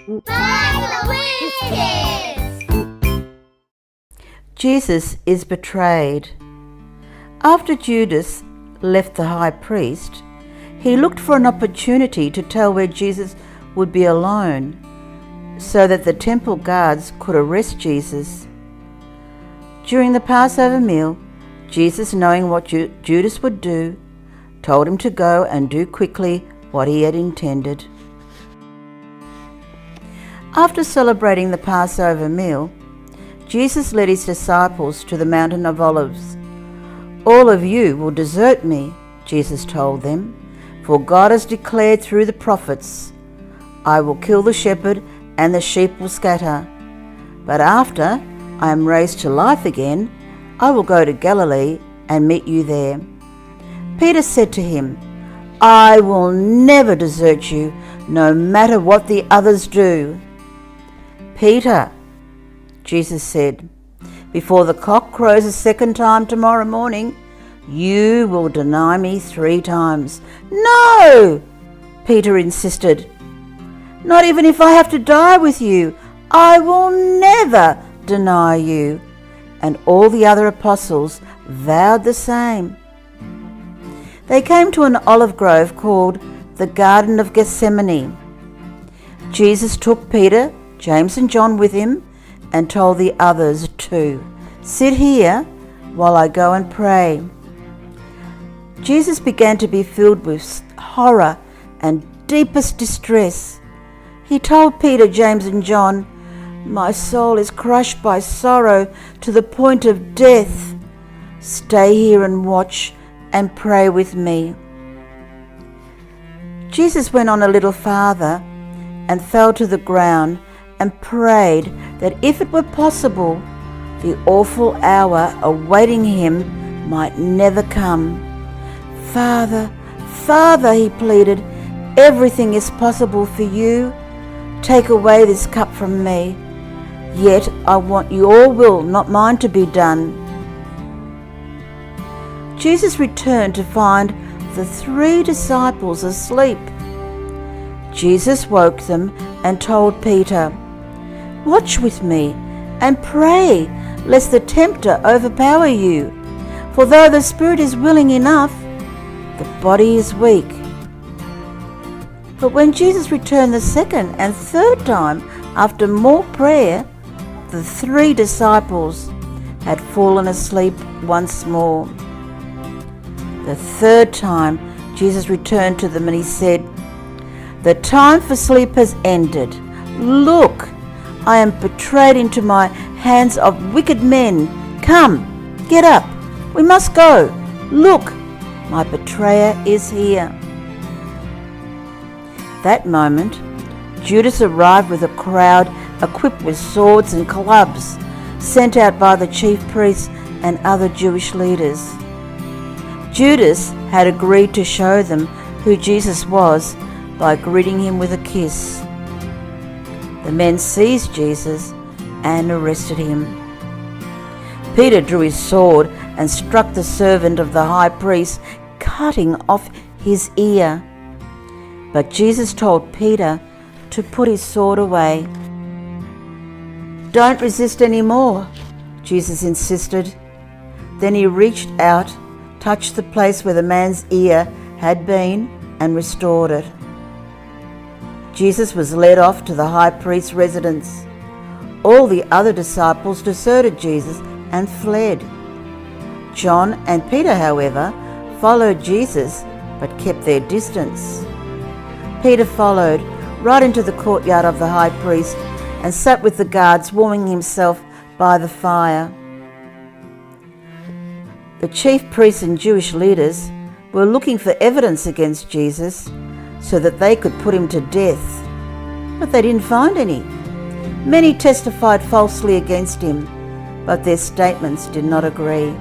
Bible Quiz! Jesus is betrayed. After Judas left the high priest, he looked for an opportunity to tell where Jesus would be alone, so that the temple guards could arrest Jesus. During the Passover meal, Jesus, knowing what Judas would do, told him to go and do quickly what he had intended. After celebrating the Passover meal, Jesus led his disciples to the Mountain of Olives. "All of you will desert me," Jesus told them, "for God has declared through the prophets, 'I will kill the shepherd and the sheep will scatter.' But after I am raised to life again, I will go to Galilee and meet you there." Peter said to him, "I will never desert you, no matter what the others do." "Peter," Jesus said, "before the cock crows a second time tomorrow morning, you will deny me 3 times. "No," Peter insisted. "Not even if I have to die with you, I will never deny you." And all the other apostles vowed the same. They came to an olive grove called the Garden of Gethsemane. Jesus took Peter, James and John with him and told the others too, "Sit here while I go and pray." Jesus began to be filled with horror and deepest distress. He told Peter, James and John, "My soul is crushed by sorrow to the point of death. Stay here and watch and pray with me." Jesus went on a little farther and fell to the ground and prayed that if it were possible, the awful hour awaiting him might never come. "Father, Father," he pleaded, "everything is possible for you. Take away this cup from me. Yet I want your will, not mine, to be done." Jesus returned to find the 3 disciples asleep. Jesus woke them and told Peter, "Watch with me and pray, lest the tempter overpower you. For though the spirit is willing enough, the body is weak." But when Jesus returned the second and third time after more prayer, the 3 disciples had fallen asleep once more. The third time Jesus returned to them and he said, "The time for sleep has ended. Look, I am betrayed into my hands of wicked men. Come, get up, we must go. Look, my betrayer is here." That moment, Judas arrived with a crowd equipped with swords and clubs, sent out by the chief priests and other Jewish leaders. Judas had agreed to show them who Jesus was by greeting him with a kiss. The men seized Jesus and arrested him. Peter drew his sword and struck the servant of the high priest, cutting off his ear. But Jesus told Peter to put his sword away. "Don't resist any more," Jesus insisted. Then he reached out, touched the place where the man's ear had been, and restored it. Jesus was led off to the high priest's residence. All the other disciples deserted Jesus and fled. John and Peter, however, followed Jesus but kept their distance. Peter followed right into the courtyard of the high priest and sat with the guards, warming himself by the fire. The chief priests and Jewish leaders were looking for evidence against Jesus so that they could put him to death, but they didn't find any. Many testified falsely against him, but their statements did not agree.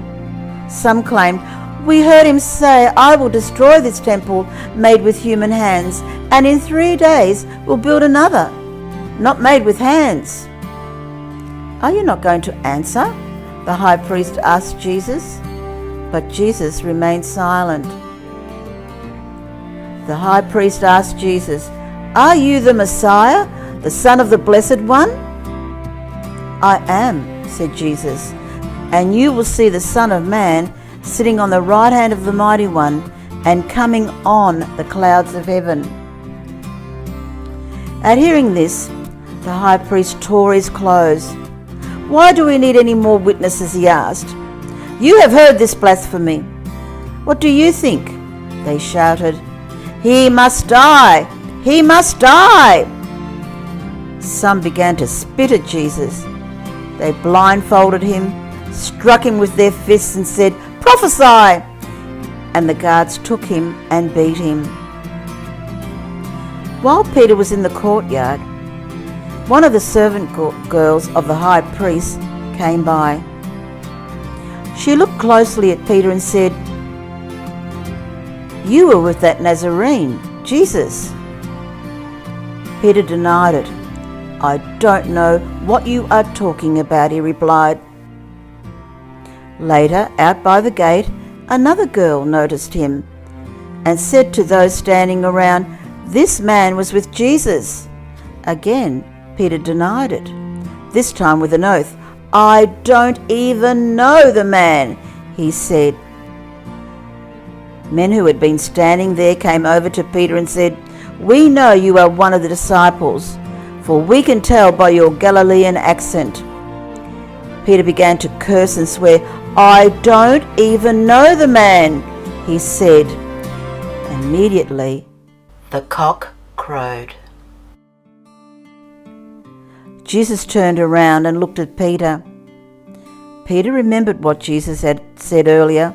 Some claimed, "We heard him say, 'I will destroy this temple made with human hands, and in 3 days will build another, not made with hands.'" "Are you not going to answer?" the high priest asked Jesus. But Jesus remained silent. The high priest asked Jesus, "Are you the Messiah, the Son of the Blessed One?" "I am," said Jesus, "and you will see the Son of Man sitting on the right hand of the Mighty One and coming on the clouds of heaven." At hearing this, the high priest tore his clothes. "Why do we need any more witnesses?" he asked. "You have heard this blasphemy. What do you think?" They shouted, "He must die! He must die!" Some began to spit at Jesus. They blindfolded him, struck him with their fists and said, "Prophesy!" And the guards took him and beat him. While Peter was in the courtyard, one of the servant girls of the high priest came by. She looked closely at Peter and said, "You were with that Nazarene, Jesus." Peter denied it. "I don't know what you are talking about," he replied. Later, out by the gate, another girl noticed him and said to those standing around, "This man was with Jesus." Again, Peter denied it, this time with an oath. "I don't even know the man," he said. Men who had been standing there came over to Peter and said, "We know you are one of the disciples, for we can tell by your Galilean accent." Peter began to curse and swear. "I don't even know the man," he said. Immediately, the cock crowed. Jesus turned around and looked at Peter. Peter remembered what Jesus had said earlier.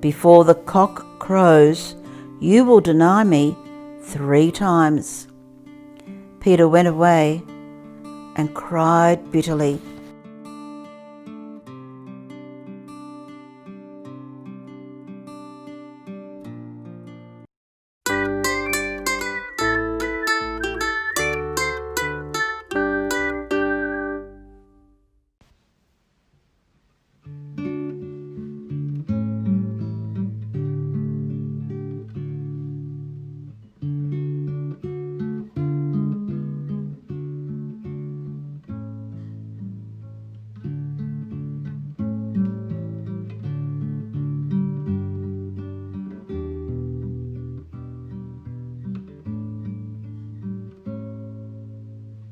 "Before the cock crows, you will deny me 3 times." Peter went away and cried bitterly.